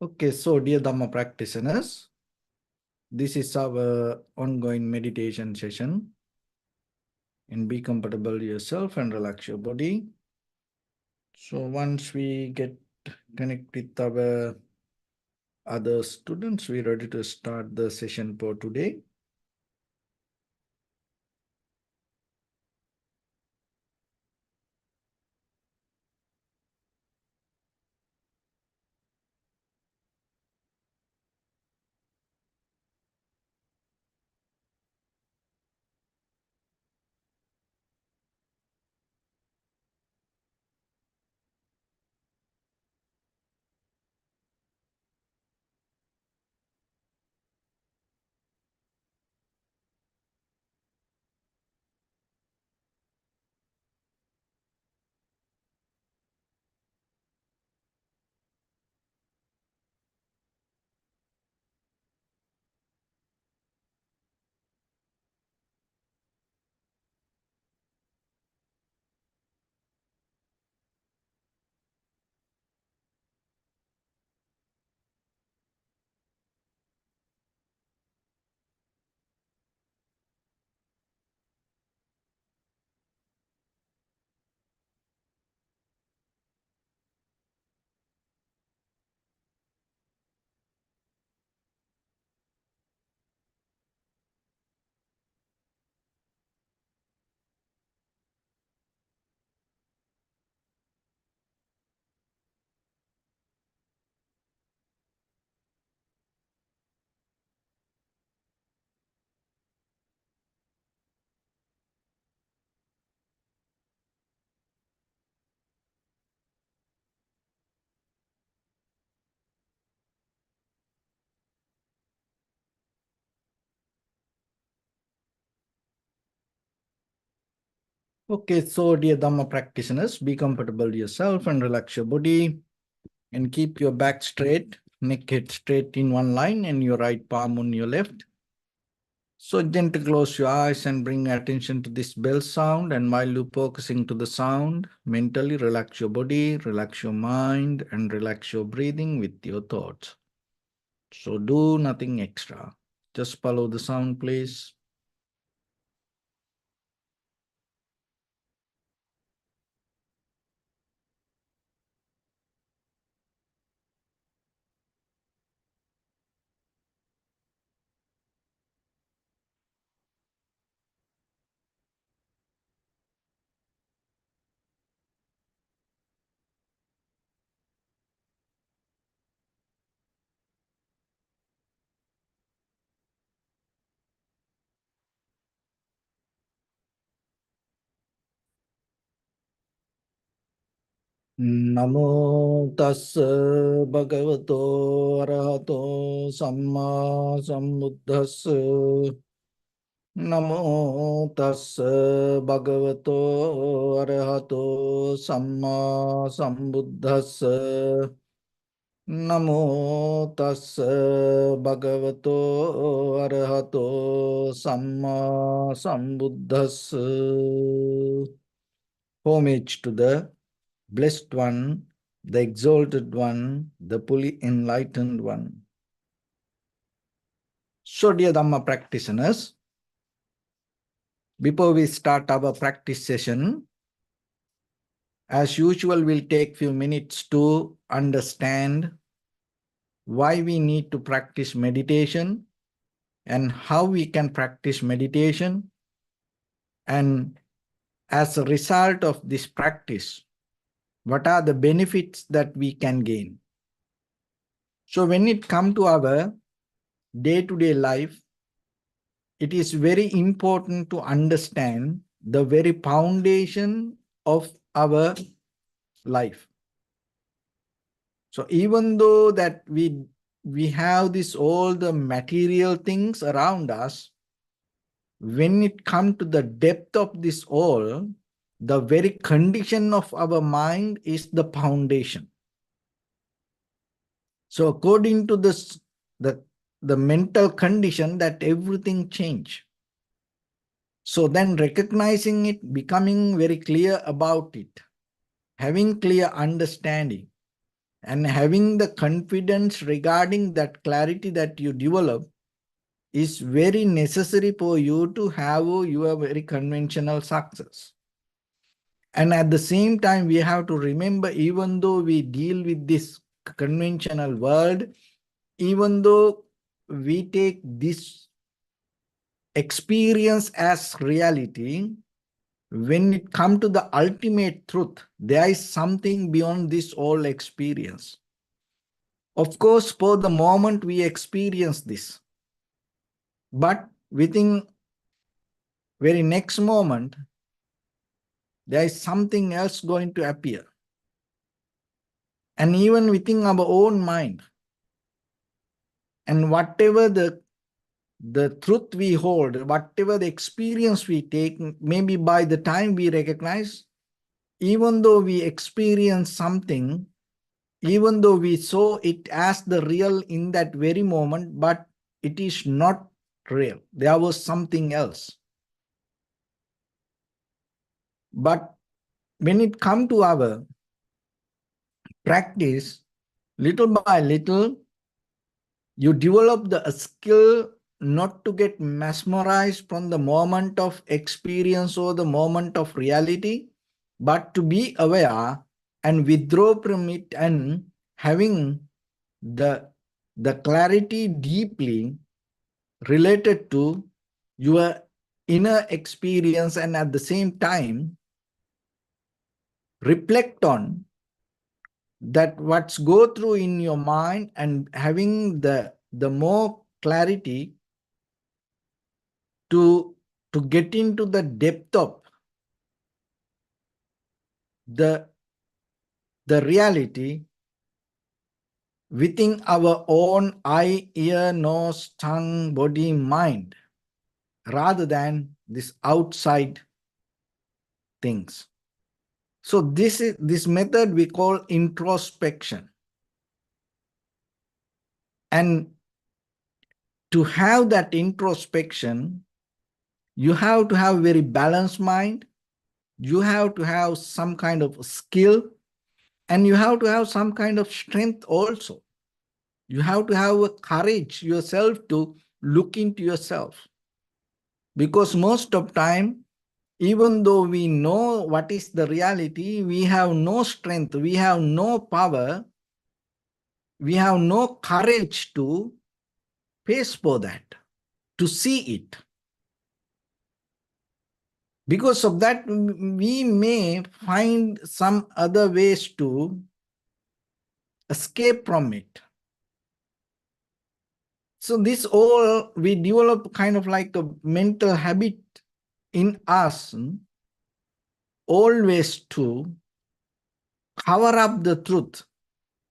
Okay, so dear Dhamma practitioners, this is our ongoing meditation session. And be comfortable yourself and relax your body. So once we get connect with our other students, we're ready to start the session for today. Okay, so dear Dhamma practitioners, be comfortable yourself and relax your body and keep your back straight, neck head straight in one line and your right palm on your left. So gently close your eyes and bring attention to this bell sound, and while you're focusing to the sound, mentally relax your body, relax your mind and relax your breathing with your thoughts. So do nothing extra. Just follow the sound, please. Namo tassa bhagavato arahato samma sambuddhassa. Namo tassa bhagavato arahato samma sambuddhassa. Namo tassa bhagavato arahato samma sambuddhassa. Homage to the Blessed One, the Exalted One, the fully enlightened One. So, dear Dhamma practitioners, before we start our practice session, as usual, we'll take few minutes to understand why we need to practice meditation and how we can practice meditation. And as a result of this practice, what are the benefits that we can gain? So when it comes to our day-to-day life, it is very important to understand the very foundation of our life. So even though that we have this all the material things around us, when it comes to the depth of this all, the very condition of our mind is the foundation. So according to this, the mental condition, that everything change. So then recognizing it, becoming very clear about it, having clear understanding, And having the confidence regarding that clarity that you develop is very necessary for you to have your very conventional success. And at the same time, we have to remember, even though we deal with this conventional world, even though we take this experience as reality, when it comes to the ultimate truth, there is something beyond this whole experience. Of course, for the moment we experience this, but within very next moment, there is something else going to appear. And even within our own mind, and whatever the truth we hold, whatever the experience we take, maybe by the time we recognize, even though we experience something, even though we saw it as the real in that very moment, but it is not real. There was something else. But when it comes to our practice, little by little, you develop the skill not to get mesmerized from the moment of experience or the moment of reality, but to be aware and withdraw from it and having the clarity deeply related to your inner experience, and at the same time reflect on that what's go through in your mind, and having the more clarity to get into the depth of the reality within our own eye, ear, nose, tongue, body, mind, rather than this outside things. So this method we call introspection. And to have that introspection, you have to have a very balanced mind. You have to have some kind of skill, and you have to have some kind of strength also. You have to have a courage yourself to look into yourself. Because most of time, even though we know what is the reality, we have no strength, we have no power, we have no courage to face for that, to see it. Because of that, we may find some other ways to escape from it. So this all, we develop kind of like a mental habit in us, always to cover up the truth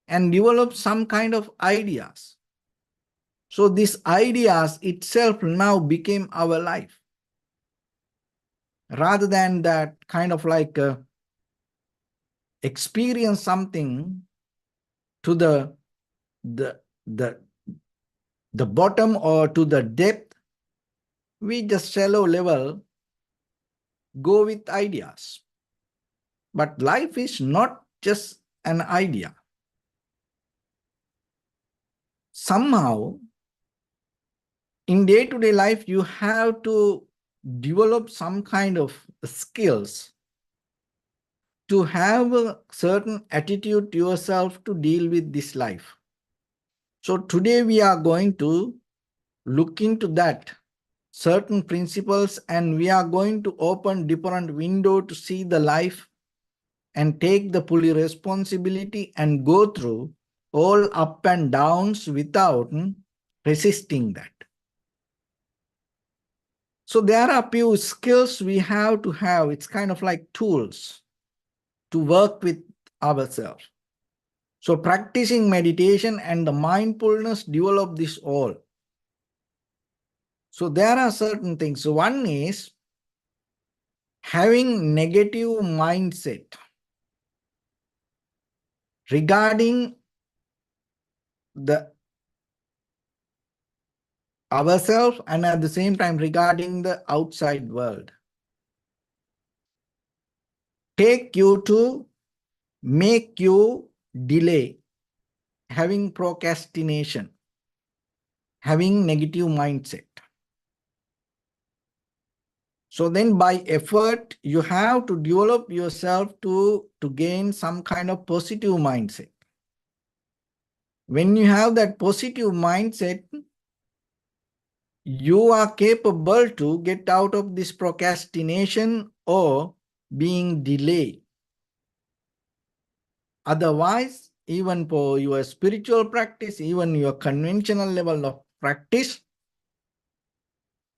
and develop some kind of ideas. So these ideas itself now became our life. Rather than that kind of like experience something to the, the, the bottom or to the depth, we just shallow level go with ideas. But life is not just an idea. Somehow, in day-to-day life, you have to develop some kind of skills to have a certain attitude to yourself to deal with this life. So today we are going to look into that certain principles, and we are going to open different window to see the life and take the fully responsibility and go through all up and downs without resisting that. So there are a few skills we have to have. It's kind of like tools to work with ourselves. So practicing meditation and the mindfulness develop this all. So there are certain things. So one is having negative mindset regarding the ourselves, and at the same time regarding the outside world. Take you to make you delay having procrastination, having negative mindset. So then by effort, you have to develop yourself to gain some kind of positive mindset. When you have that positive mindset, you are capable to get out of this procrastination or being delayed. Otherwise, even for your spiritual practice, even your conventional level of practice,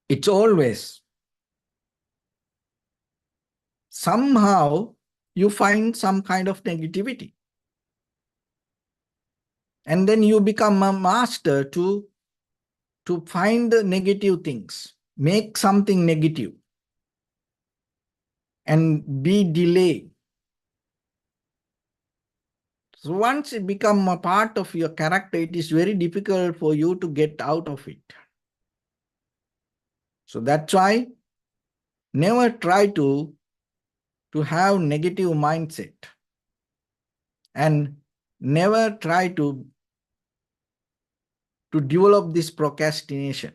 it's always somehow you find some kind of negativity. And then you become a master to find the negative things, make something negative, and be delayed. So once it becomes a part of your character, it is very difficult for you to get out of it. So that's why never try to have negative mindset, and never try to develop this procrastination.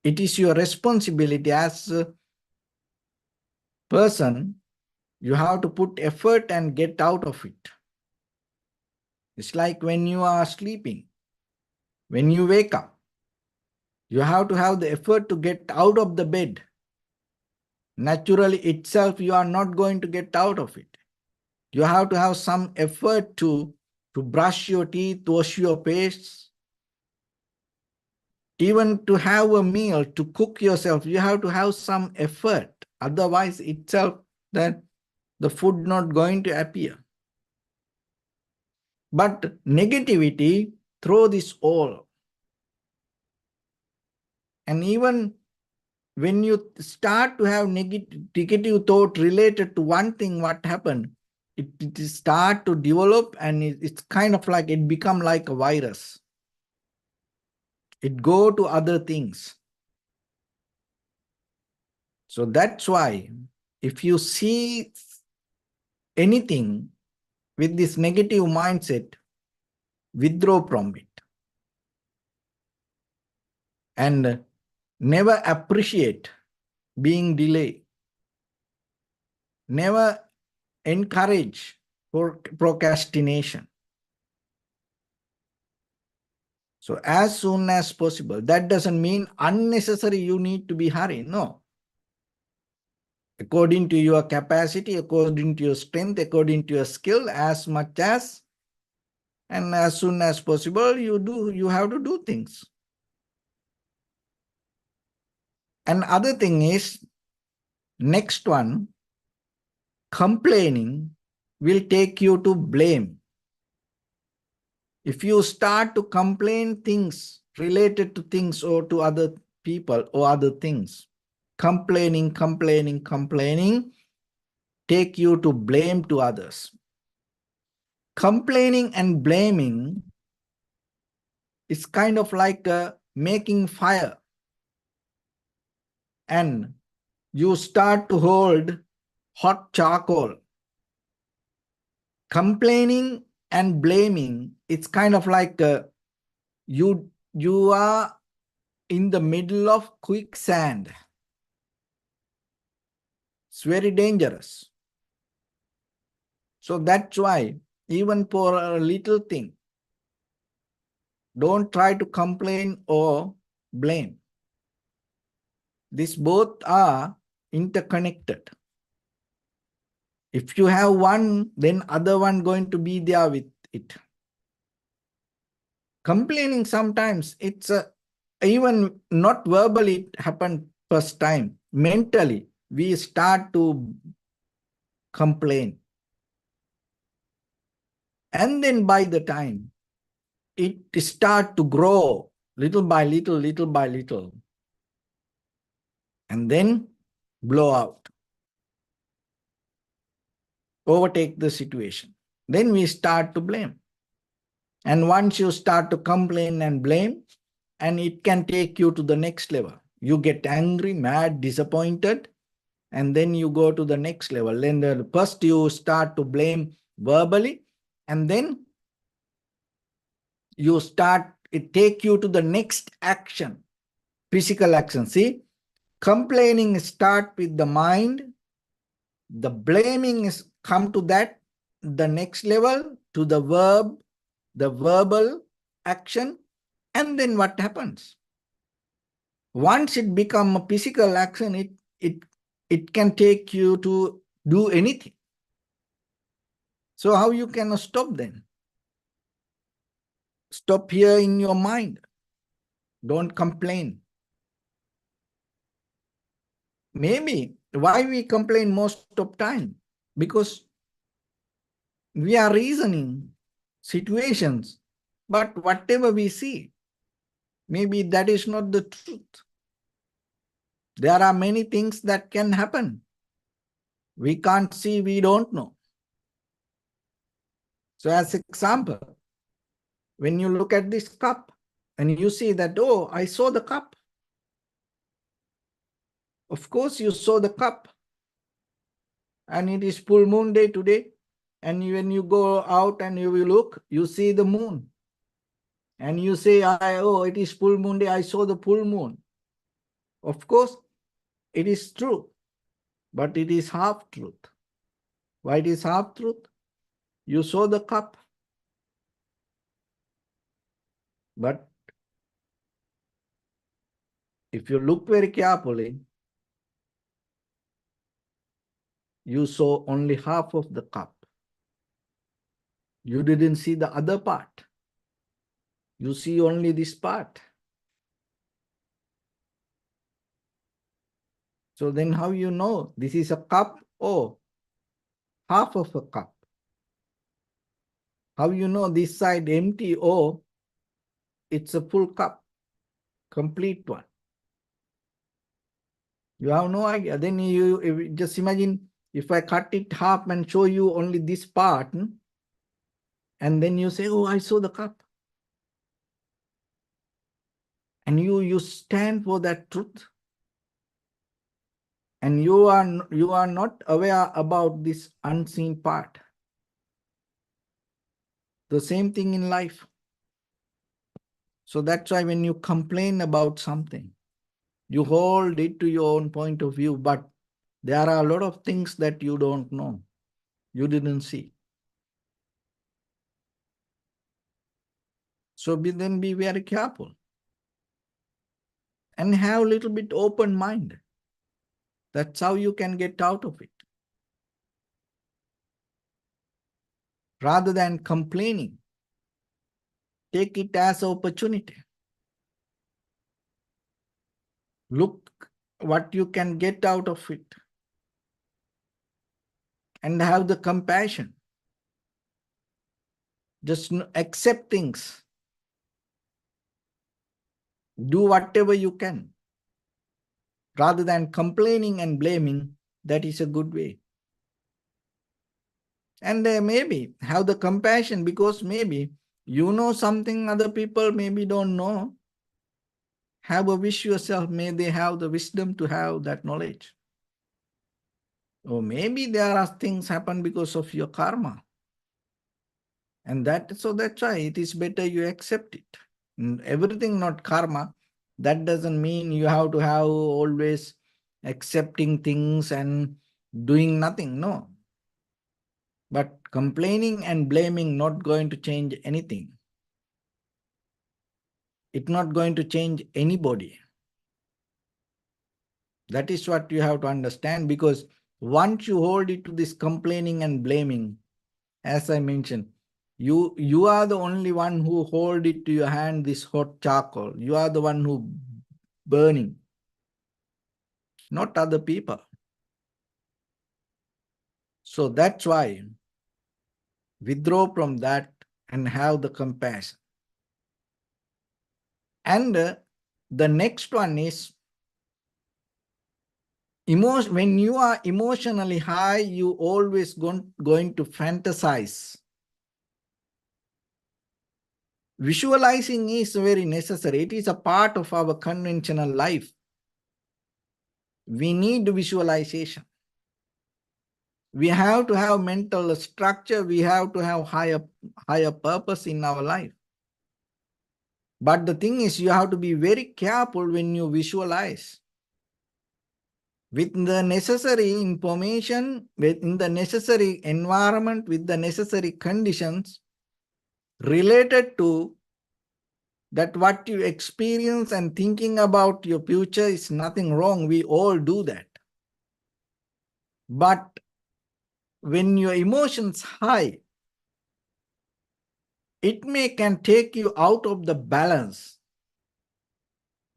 It is your responsibility as a person. You have to put effort and get out of it. It's like when you are sleeping. When you wake up, you have to have the effort to get out of the bed. Naturally itself, you are not going to get out of it. You have to have some effort to brush your teeth, wash your face, even to have a meal, to cook yourself. You have to have some effort. Otherwise itself, then the food not going to appear. But negativity, throw this all. And even when you start to have negative thought related to one thing, what happened, it start to develop, and it's kind of like it become like a virus. It go to other things. So that's why if you see anything with this negative mindset, withdraw from it. And never appreciate being delayed. Never encourage for procrastination. So as soon as possible. That doesn't mean unnecessary you need to be hurried. No. According to your capacity, according to your strength, according to your skill, as much as and as soon as possible you have to do things. And other thing is, next one, complaining will take you to blame. If you start to complain things related to things or to other people or other things, complaining, take you to blame to others. Complaining and blaming is kind of like making fire. And you start to hold hot charcoal. Complaining and blaming, it's kind of like you are in the middle of quicksand. It's very dangerous. So that's why even for a little thing, don't try to complain or blame. These both are interconnected. If you have one, then other one going to be there with it. Complaining sometimes, it's even not verbally it happened first time. Mentally, we start to complain. And then by the time, it start to grow little by little, little by little. And then blow out. Overtake the situation. Then we start to blame. And once you start to complain and blame, and it can take you to the next level. You get angry, mad, disappointed, and then you go to the next level. Then first you start to blame verbally, and then you start, it take you to the next action, physical action. See, complaining start with the mind, the blaming is come to that, the next level, to the verb, the verbal action, and then what happens? Once it become a physical action, it can take you to do anything. So how you can stop then? Stop here in your mind. Don't complain. Maybe why we complain most of time? Because we are reasoning situations, but whatever we see, maybe that is not the truth. There are many things that can happen. We can't see, we don't know. So as example, when you look at this cup and you see that, oh, I saw the cup. Of course you saw the cup. And it is full moon day today. And when you go out and you will look, you see the moon. And you say, oh, it is full moon day, I saw the full moon. Of course, it is true, but it is half truth. Why it is half truth? You saw the cup. But if you look very carefully, you saw only half of the cup. You didn't see the other part. You see only this part. So then how you know this is a cup or half of a cup? How you know this side empty or it's a full cup, complete one? You have no idea. Then you just imagine if I cut it half and show you only this part, and then you say, oh, I saw the cup. And you stand for that truth. And you are not aware about this unseen part. The same thing in life. So that's why when you complain about something, you hold it to your own point of view, but there are a lot of things that you don't know. You didn't see. So then be very careful. And have a little bit open mind. That's how you can get out of it. Rather than complaining, take it as an opportunity. Look what you can get out of it. And have the compassion. Just accept things. Do whatever you can. Rather than complaining and blaming, that is a good way. And maybe have the compassion, because maybe you know something other people maybe don't know. Have a wish yourself, may they have the wisdom to have that knowledge. Or maybe there are things happen because of your karma. And that's why it is better you accept it. Everything not karma, that doesn't mean you have to have always accepting things and doing nothing. No. But complaining and blaming not going to change anything. It's not going to change anybody. That is what you have to understand, because once you hold it to this complaining and blaming, as I mentioned, you are the only one who hold it to your hand, this hot charcoal. You are the one who burning, not other people. So that's why withdraw from that and have the compassion. And the next one is emotion. When you are emotionally high, you always going to fantasize. Visualizing is very necessary. It is a part of our conventional life. We need visualization. We have to have mental structure. We have to have higher purpose in our life. But the thing is, you have to be very careful when you visualize. With the necessary information, within the necessary environment, with the necessary conditions related to that, what you experience and thinking about your future is nothing wrong. We all do that. But when your emotions high, it can take you out of the balance.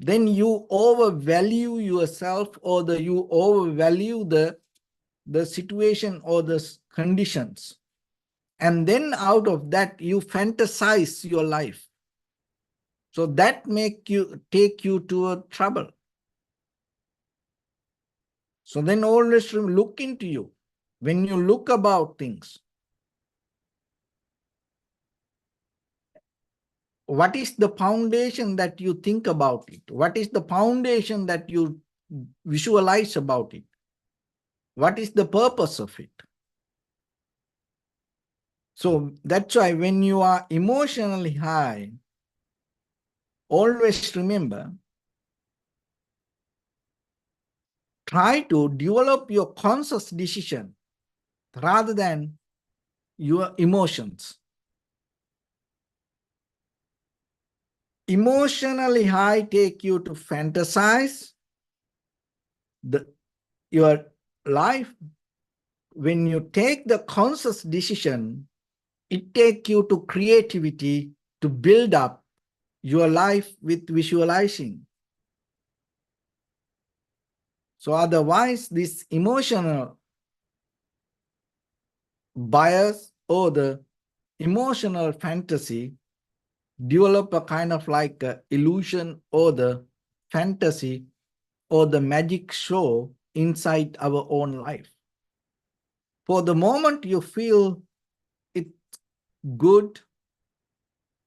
Then you overvalue yourself, or you overvalue the situation or the conditions. And then out of that, you fantasize your life. So that take you to a trouble. So then always look into you. When you look about things, what is the foundation that you think about it? What is the foundation that you visualize about it? What is the purpose of it? So that's why when you are emotionally high, always remember, try to develop your conscious decision rather than your emotions. Emotionally high take you to fantasize your life. When you take the conscious decision, it takes you to creativity to build up your life with visualizing. So otherwise, this emotional bias or the emotional fantasy develop a kind of like a illusion or the fantasy or the magic show inside our own life. For the moment you feel it good,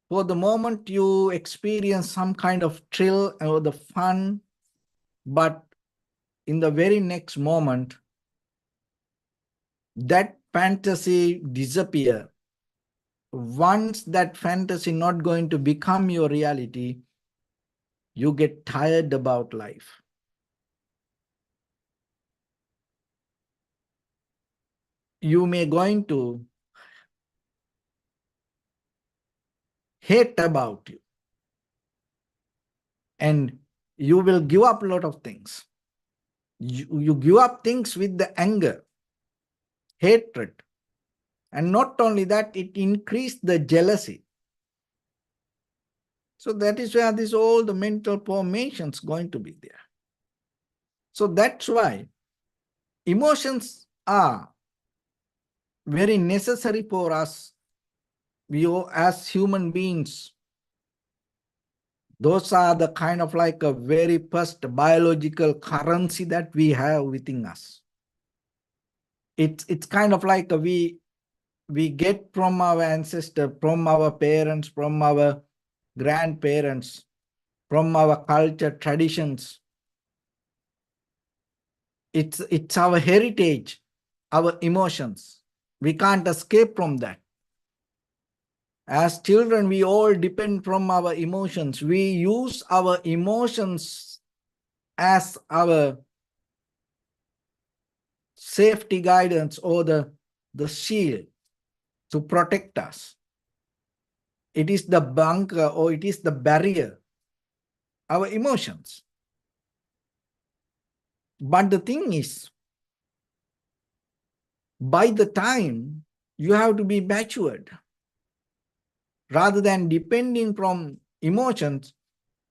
for the moment you experience some kind of thrill or the fun, but in the very next moment, that fantasy disappear. Once that fantasy not going to become your reality, you get tired about life. You may going to hate about you, and you will give up a lot of things. You give up things with the anger, hatred, and not only that, it increased the jealousy. So that is where this all the mental formations going to be there. So that's why emotions are very necessary for us. We as human beings, those are the kind of like a very first biological currency that we have within us. It's kind of like we get from our ancestors, from our parents, from our grandparents, from our culture, traditions. It's our heritage, our emotions. We can't escape from that. As children, we all depend from our emotions. We use our emotions as our safety guidance or the shield to protect us. It is the bunker or it is the barrier, our emotions. But the thing is, by the time you have to be matured, rather than depending from emotions,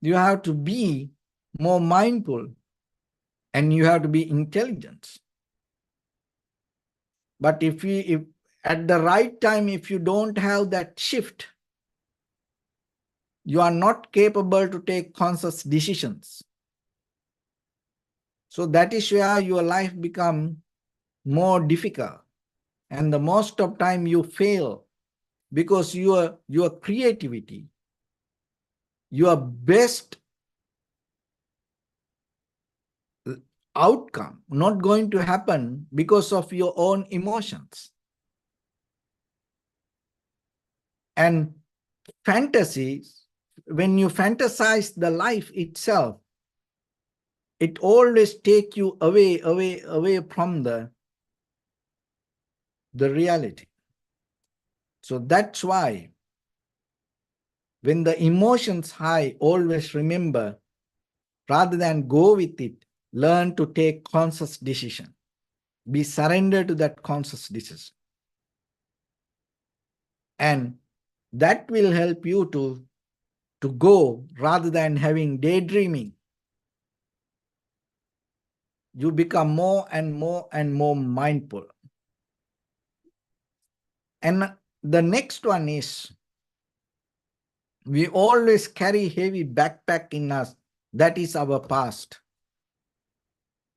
you have to be more mindful and you have to be intelligent. But if at the right time, if you don't have that shift, you are not capable to take conscious decisions. So that is where your life becomes more difficult. And the most of time you fail because your creativity, your best outcome not going to happen because of your own emotions. And fantasies, when you fantasize the life itself, it always take you away from the reality. So that's why when the emotions high, always remember, rather than go with it, learn to take conscious decision. Be surrendered to that conscious decision. And that will help you to go rather than having daydreaming. You become more and more mindful. And the next one is, we always carry heavy backpack in us. That is our past.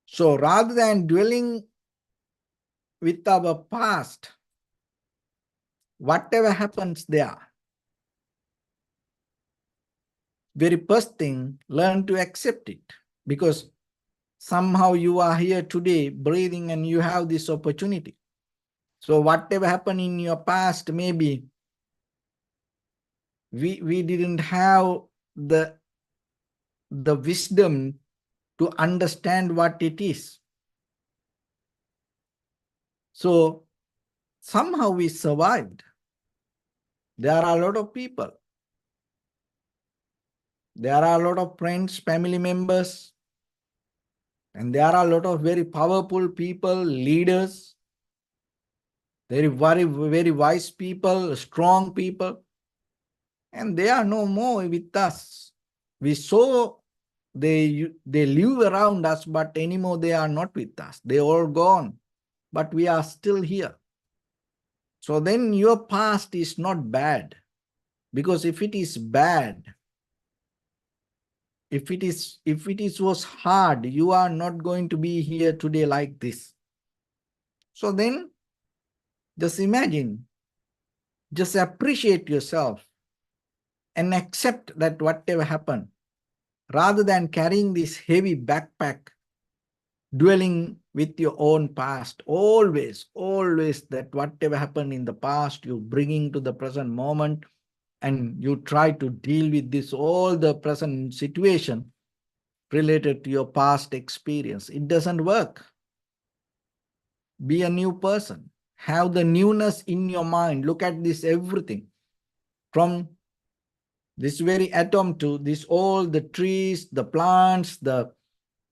So rather than dwelling with our past, whatever happens there, very first thing, learn to accept it. Because somehow you are here today breathing and you have this opportunity. So whatever happened in your past, maybe we didn't have the wisdom to understand what it is. So somehow we survived. There are a lot of people. There are a lot of friends, family members, and there are a lot of very powerful people, leaders, very wise people, strong people, and they are no more with us. We saw they live around us, but anymore they are not with us. They all gone, but we are still here. So then your past is not bad, because if it is bad, if it was hard, you are not going to be here today like this. So then just imagine, just appreciate yourself and accept that whatever happened, rather than carrying this heavy backpack, dwelling with your own past. Always that whatever happened in the past, you bringing to the present moment, and you try to deal with this, all the present situation related to your past experience. It doesn't work. Be a new person. Have the newness in your mind. Look at this everything. From this very atom to this, all the trees, the plants, the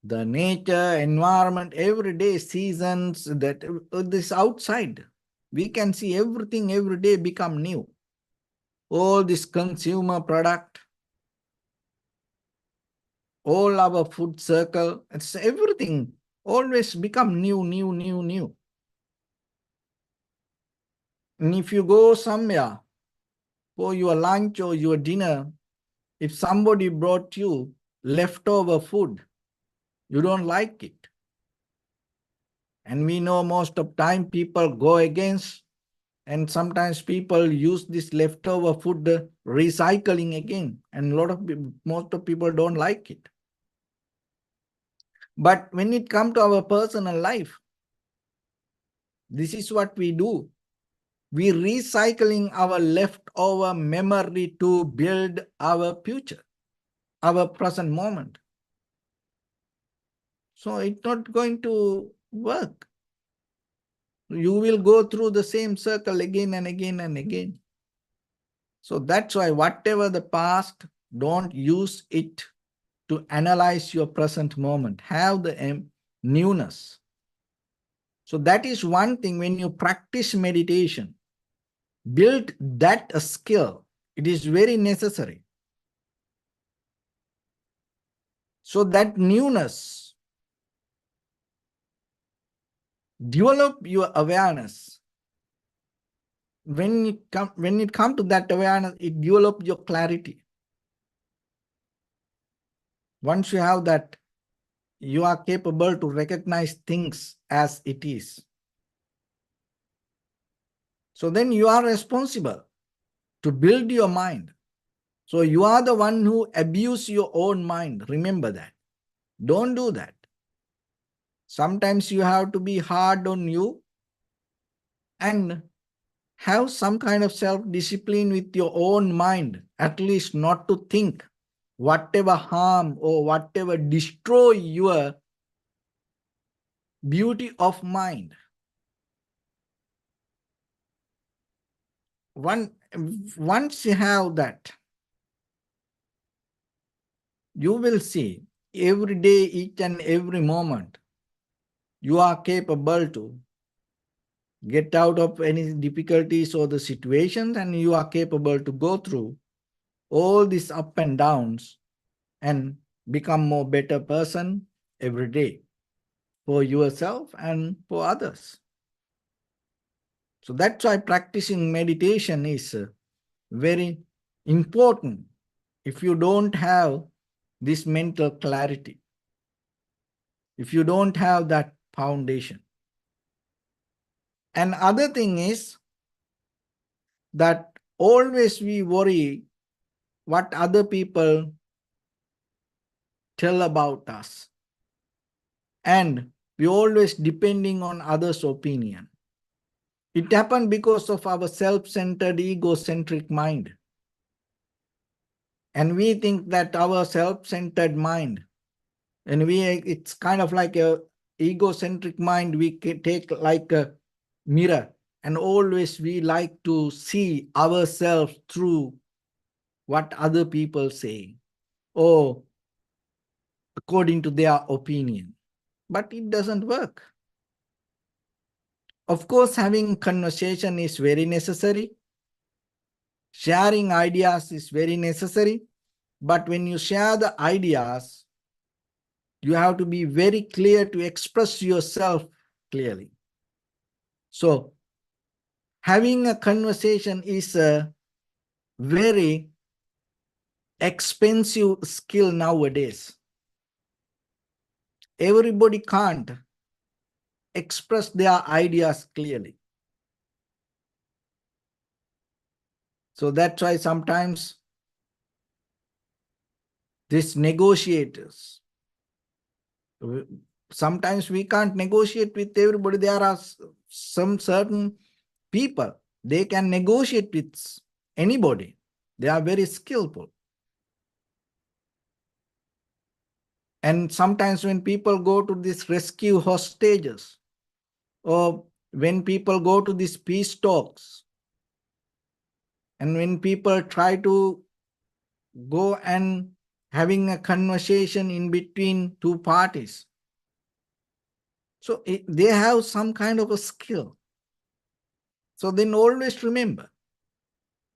nature, environment, every day, seasons, that this outside. We can see everything every day become new. All this consumer product, all our food circle, it's everything always become new. And if you go somewhere for your lunch or your dinner, if somebody brought you leftover food, you don't like it. And we know most of time people go against, and sometimes people use this leftover food recycling again. And most of people don't like it. But when it comes to our personal life, this is what we do. We recycling our leftover memory to build our future, our present moment. So it's not going to work. You will go through the same circle again and again and again. So that's why whatever the past, don't use it to analyze your present moment. Have the newness. So that is one thing. When you practice meditation, build that a skill. It is very necessary. So that newness, develop your awareness. When it comes to that awareness, it develops your clarity. Once you have that, you are capable to recognize things as it is. So then you are responsible to build your mind. So you are the one who abuse your own mind. Remember that. Don't do that. Sometimes you have to be hard on you, and have some kind of self-discipline with your own mind, at least not to think whatever harm or whatever destroy your beauty of mind. Once you have that, you will see every day, each and every moment, you are capable to get out of any difficulties or the situations, and you are capable to go through all these up and downs and become more better person every day for yourself and for others. So that's why practicing meditation is very important if you don't have this mental clarity, if you don't have that foundation. And other thing is that always we worry what other people tell about us. And we always depending on others' opinion. It happened because of our self-centered, egocentric mind. And we think that our self-centered mind, and it's kind of like a egocentric mind, we take like a mirror, and always we like to see ourselves through what other people say, or according to their opinion. But it doesn't work. Of course, having conversation is very necessary. Sharing ideas is very necessary. But when you share the ideas, you have to be very clear to express yourself clearly. So, having a conversation is a very expensive skill nowadays. Everybody can't express their ideas clearly. So that's why sometimes these negotiators, sometimes we can't negotiate with everybody. There are some certain people, they can negotiate with anybody. They are very skillful. And sometimes when people go to these rescue hostages, or when people go to these peace talks, and when people try to go and having a conversation in between two parties, so they have some kind of a skill. So then always remember,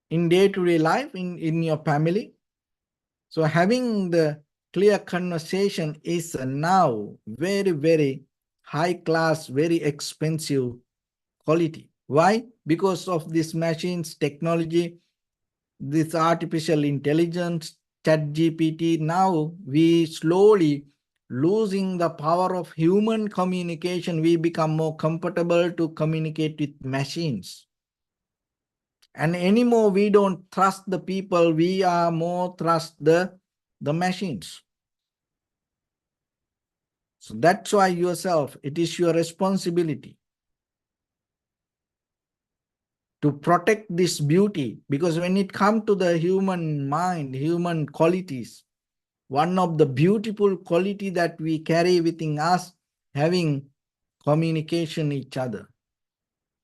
in day-to-day life, in your family, so having the clear conversation is now very, very high class, very expensive quality. Why? Because of these machines, technology, this artificial intelligence, ChatGPT. Now we slowly losing the power of human communication. We become more comfortable to communicate with machines. And anymore, we don't trust the people, we are more trust the machines. So that's why yourself, it is your responsibility to protect this beauty, because when it comes to the human mind, human qualities, one of the beautiful quality that we carry within us, having communication each other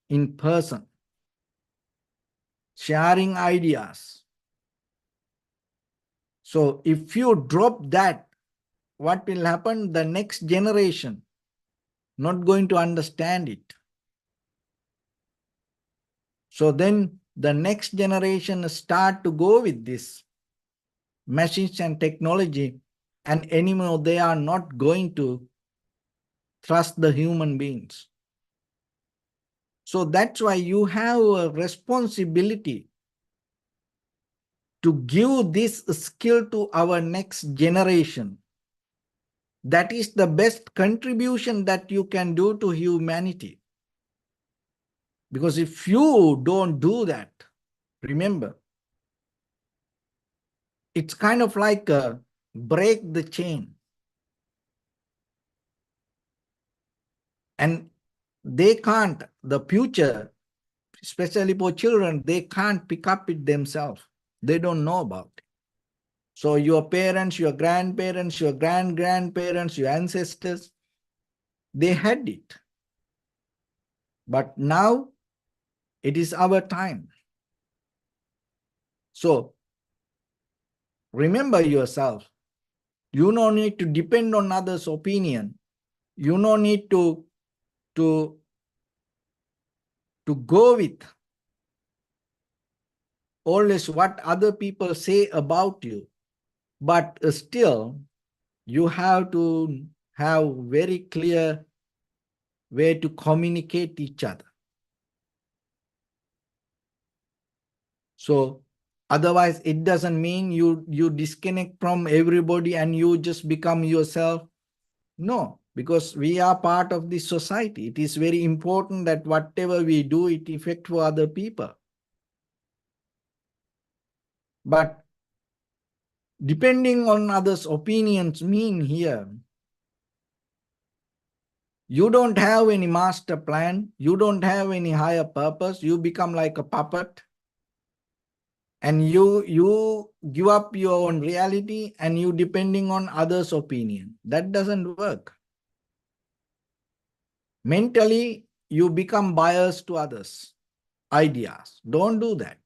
in person, sharing ideas. So if you drop that, what will happen? The next generation not going to understand it. So then the next generation start to go with this machines and technology, and anymore they are not going to trust the human beings. So that's why you have a responsibility to give this skill to our next generation. That is the best contribution that you can do to humanity. Because if you don't do that, remember, it's kind of like a break the chain. And they can't, the future, especially for children, they can't pick up it themselves. They don't know about it. So your parents, your grandparents, your grand-grandparents, your ancestors, they had it. But now it is our time. So remember yourself. You don't need to depend on others' opinion. You don't need to go with always what other people say about you. But still, you have to have very clear way to communicate each other. So otherwise, it doesn't mean you disconnect from everybody and you just become yourself. No, because we are part of this society. It is very important that whatever we do, it affects for other people. But depending on others' opinions mean here, you don't have any master plan, you don't have any higher purpose, you become like a puppet, and you give up your own reality and you depending on others' opinion. That doesn't work. Mentally, you become biased to others' ideas. Don't do that.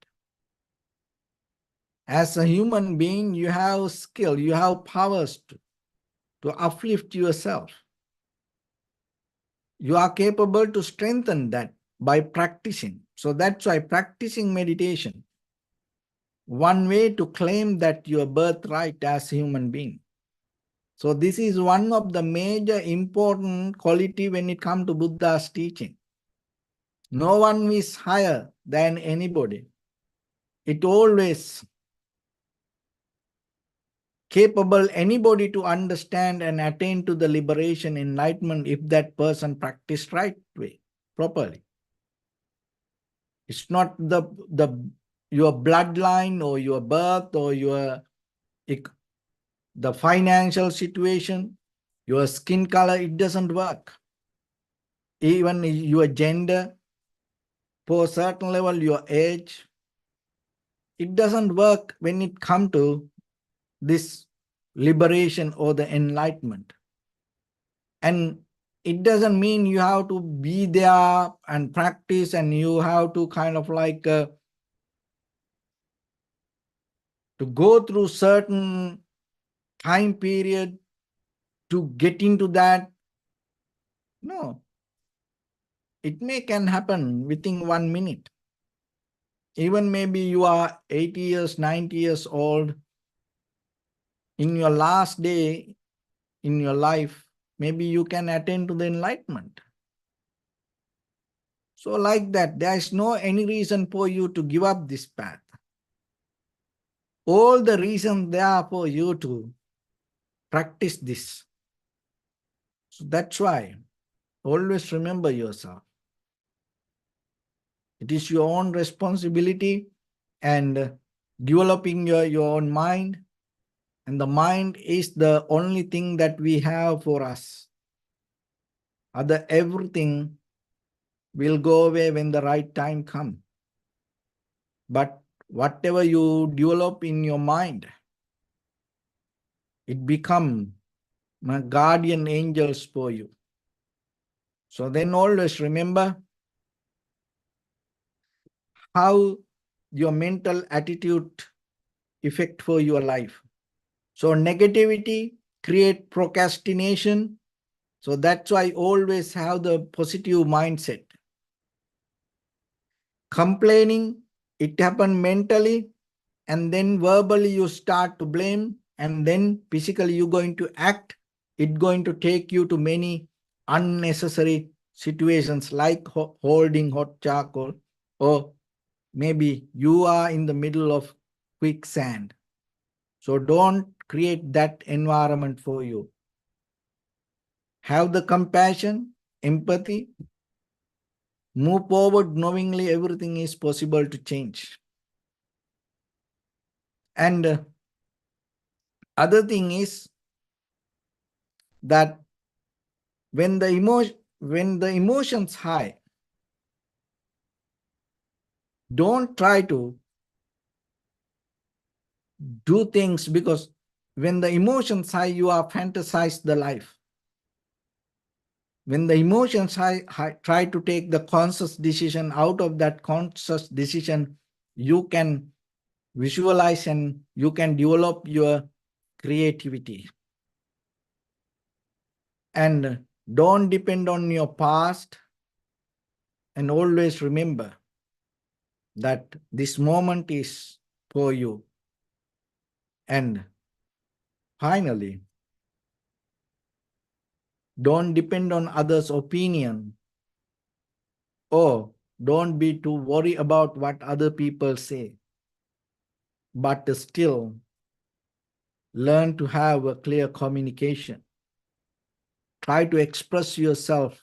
As a human being, you have skill, you have powers to uplift yourself. You are capable to strengthen that by practicing. So that's why practicing meditation, one way to claim that your birthright as a human being. So this is one of the major important quality when it comes to Buddha's teaching. No one is higher than anybody. It always capable anybody to understand and attain to the liberation, enlightenment, if that person practiced right way, properly. It's not your bloodline or your birth or the financial situation, your skin color. It doesn't work. Even your gender, for a certain level, your age. It doesn't work when it comes to this liberation or the enlightenment. And it doesn't mean you have to be there and practice and you have to kind of like to go through certain time period to get into that. No, it can happen within 1 minute. Even maybe you are 80 years, 90 years old. In your last day in your life, maybe you can attain to the enlightenment. So like that, there is no any reason for you to give up this path. All the reasons there are for you to practice this. So that's why always remember yourself. It is your own responsibility and developing your own mind. And the mind is the only thing that we have for us. Other everything will go away when the right time comes. But whatever you develop in your mind, it becomes my guardian angels for you. So then always remember how your mental attitude affect for your life. So negativity create procrastination. So that's why always have the positive mindset. Complaining, it happen mentally, and then verbally you start to blame, and then physically you're going to act. It's going to take you to many unnecessary situations like holding hot charcoal, or maybe you are in the middle of quicksand. So don't create that environment for you. Have the compassion, empathy, move forward knowingly everything is possible to change. And other thing is that when the emotions high, Don't try to do things because when the emotions high, you are fantasize the life. When the emotions high, try to take the conscious decision, out of that conscious decision, you can visualize and you can develop your creativity. And don't depend on your past, and always remember that this moment is for you. And finally, don't depend on others' opinion, or don't be too worried about what other people say, but still learn to have a clear communication. Try to express yourself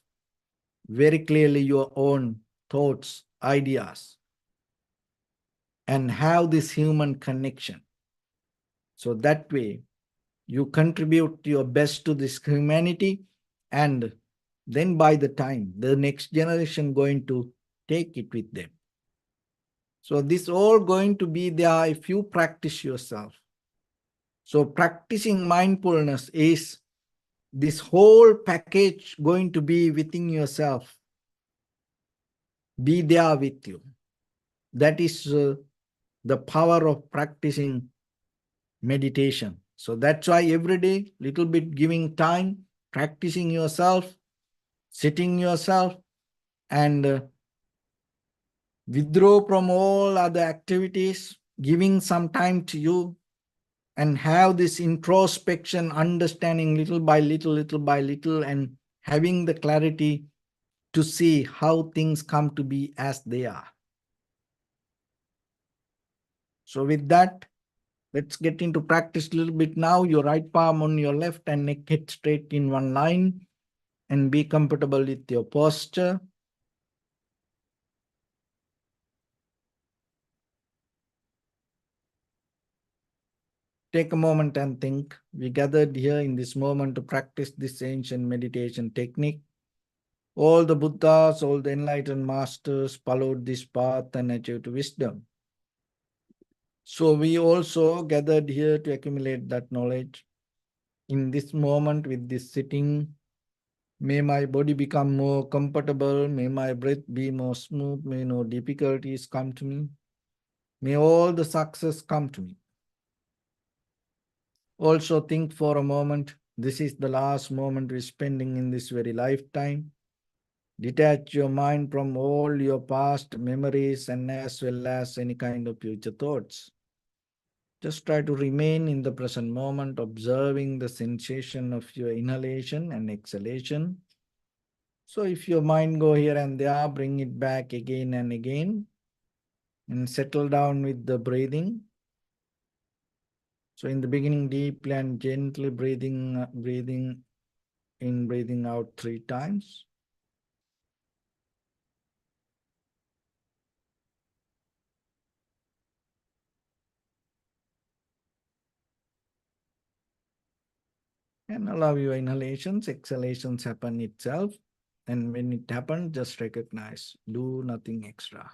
very clearly, your own thoughts, ideas, and have this human connection. So that way, you contribute your best to this humanity, and then by the time the next generation going to take it with them. So this all going to be there if you practice yourself. So practicing mindfulness is this whole package going to be within yourself, be there with you. That is the power of practicing meditation. So that's why every day, little bit giving time, practicing yourself, sitting yourself, and withdraw from all other activities, giving some time to you, and have this introspection, understanding little by little, and having the clarity to see how things come to be as they are. So with that, let's get into practice a little bit now. Your right palm on your left and neck head straight in one line, and be comfortable with your posture. Take a moment and think. We gathered here in this moment to practice this ancient meditation technique. All the Buddhas, all the enlightened masters followed this path and achieved wisdom. So we also gathered here to accumulate that knowledge. In this moment with this sitting, may my body become more comfortable. May my breath be more smooth. May no difficulties come to me. May all the success come to me. Also think for a moment, this is the last moment we're spending in this very lifetime. Detach your mind from all your past memories and as well as any kind of future thoughts. Just try to remain in the present moment, observing the sensation of your inhalation and exhalation. So if your mind go here and there, bring it back again and again, and settle down with the breathing. So in the beginning, deeply and gently breathing in, breathing out 3 times. And allow your inhalations, exhalations happen itself. And when it happens, just recognize, do nothing extra.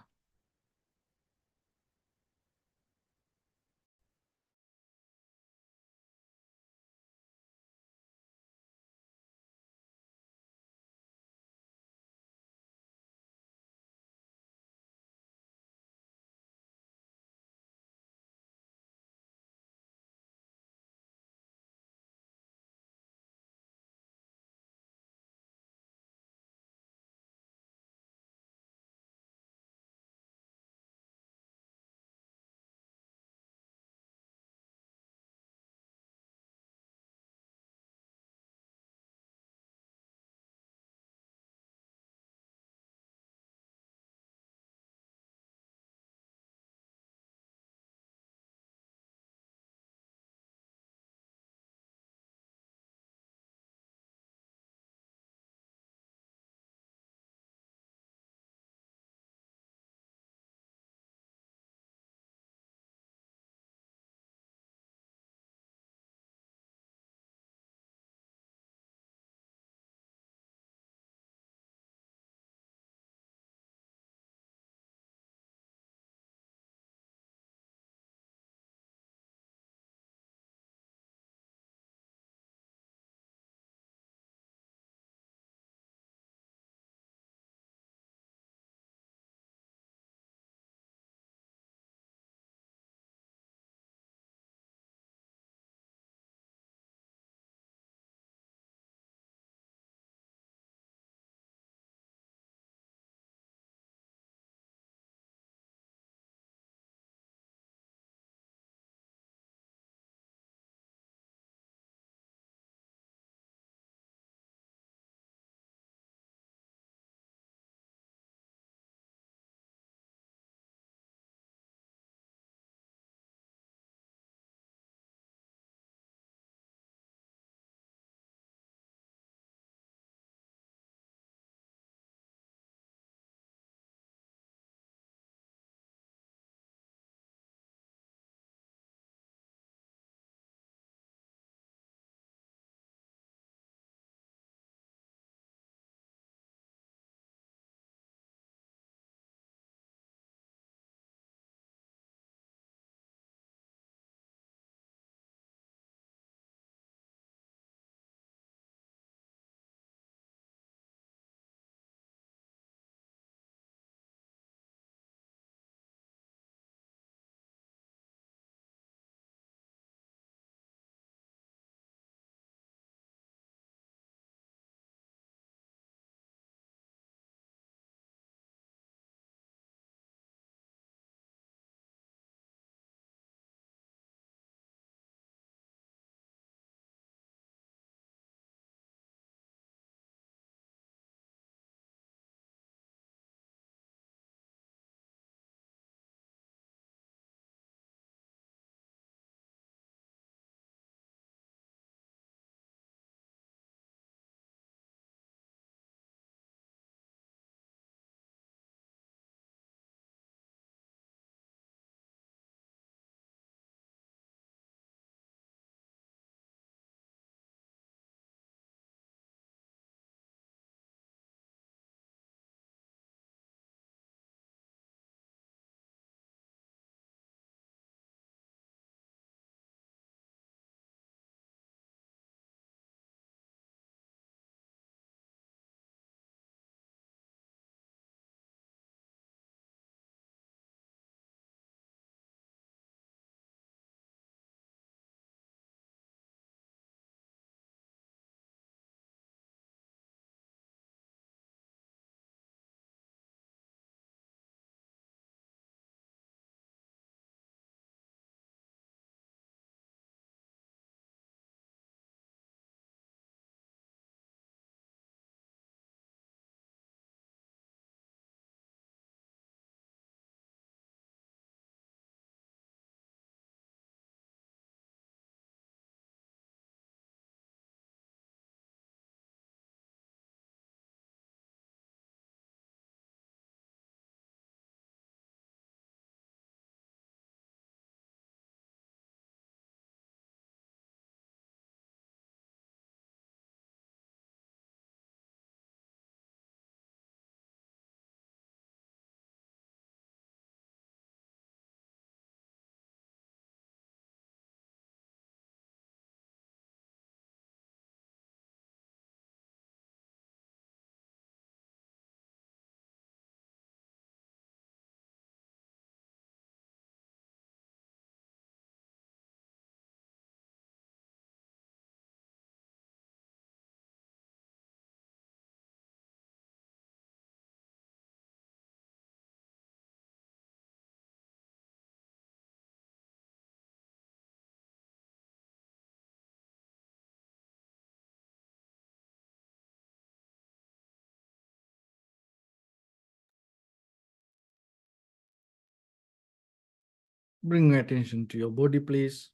Bring your attention to your body, please.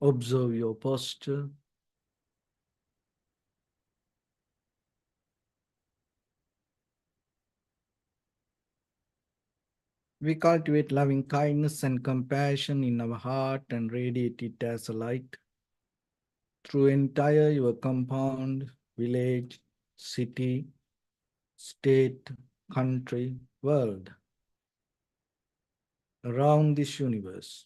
Observe your posture. We cultivate loving kindness and compassion in our heart and radiate it as a light through entire your compound, village, city, state, country, world, around this universe.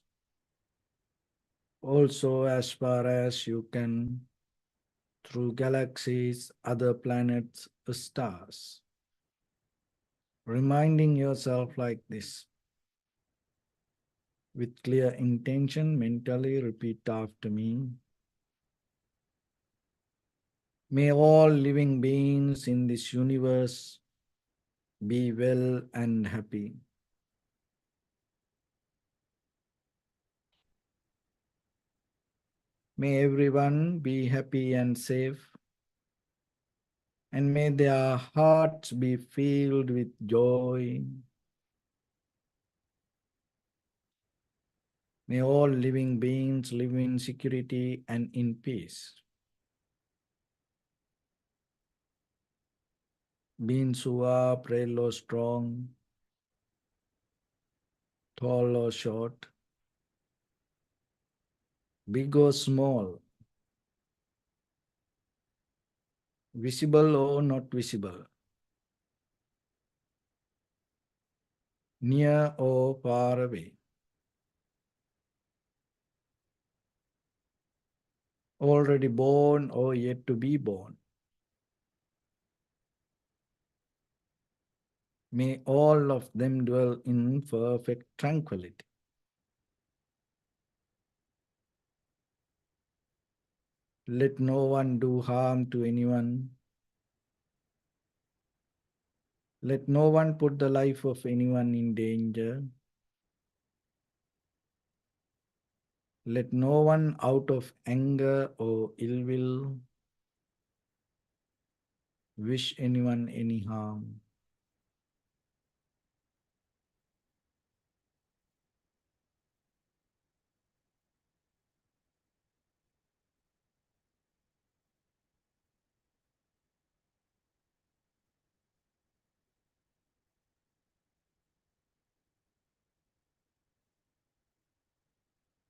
Also, as far as you can, through galaxies, other planets, stars. Reminding yourself like this. With clear intention, mentally repeat after me. May all living beings in this universe be well and happy. May everyone be happy and safe. And may their hearts be filled with joy. May all living beings live in security and in peace. Beings who are frail or strong, tall or short, big or small, visible or not visible, near or far away, already born or yet to be born. May all of them dwell in perfect tranquility. Let no one do harm to anyone. Let no one put the life of anyone in danger. Let no one out of anger or ill will wish anyone any harm.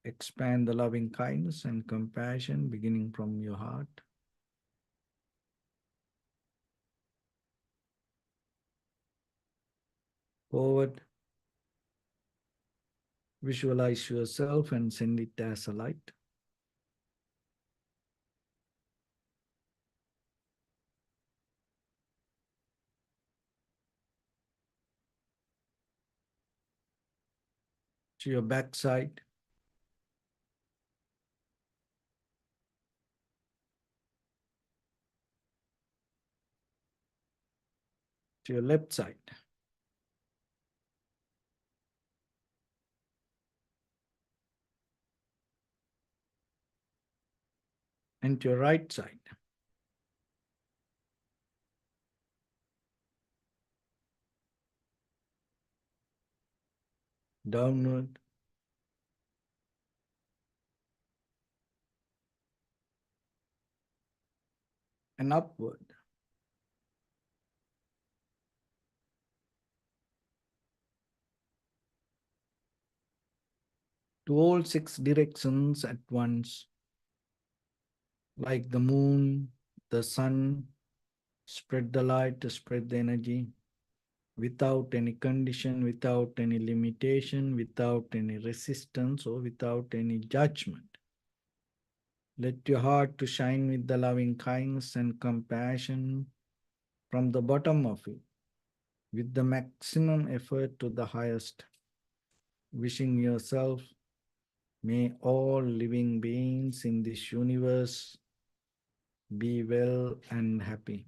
Expand the loving kindness and compassion beginning from your heart. Forward, visualize yourself and send it as a light. To your backside, to your left side, and to your right side. Downward, and upward. To all six directions at once, like the moon, the sun, spread the light, spread the energy, without any condition, without any limitation, without any resistance, or without any judgment. Let your heart to shine with the loving kindness and compassion from the bottom of it, with the maximum effort to the highest. Wishing yourself, may all living beings in this universe be well and happy.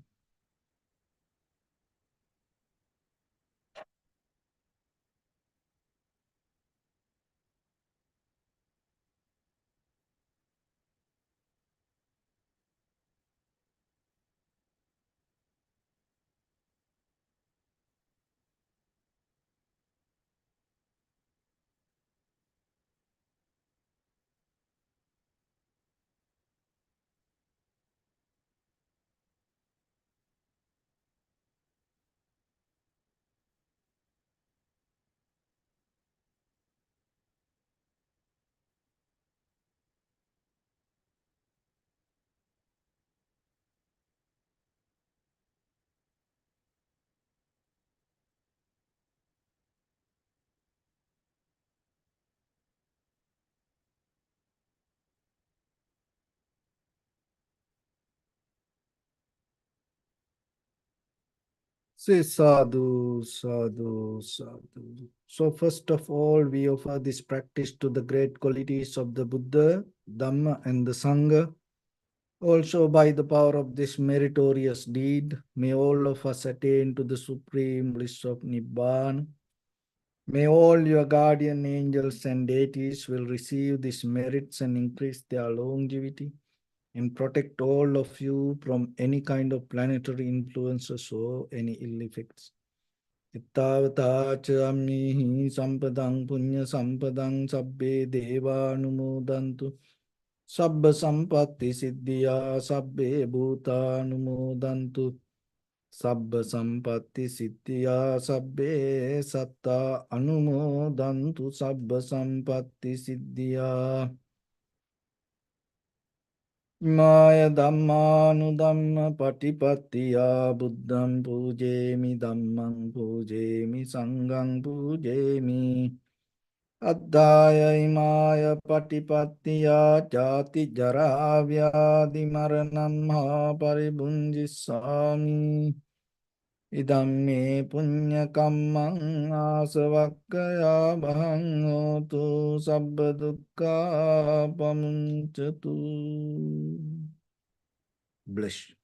Say sadhu, sadhu, sadhu. So first of all, we offer this practice to the great qualities of the Buddha, Dhamma and the Sangha. Also by the power of this meritorious deed, may all of us attain to the supreme bliss of Nibbana. May all your guardian angels and deities will receive these merits and increase their longevity and protect all of you from any kind of planetary influences or any ill effects. Ittavata cha ammihi sampadang punya sampadang sabbe deva anumodantu sabba sampatti siddhya sabbe bhuta anumodantu sabba sampatti siddhya sabbe satta anumodantu sabba sampatti siddhya. Maya Dhammanudhamma Patipattiya Buddham Pujemi Dhammam Pujemi Sangham Pujemi Addhaya Imaya Patipattiya Jati Jara Vyadi Maranam Ha Paribunjisami Idam me punya kammang asavakkaya bahang hotu sabba dukkha pamuncatu. Bless.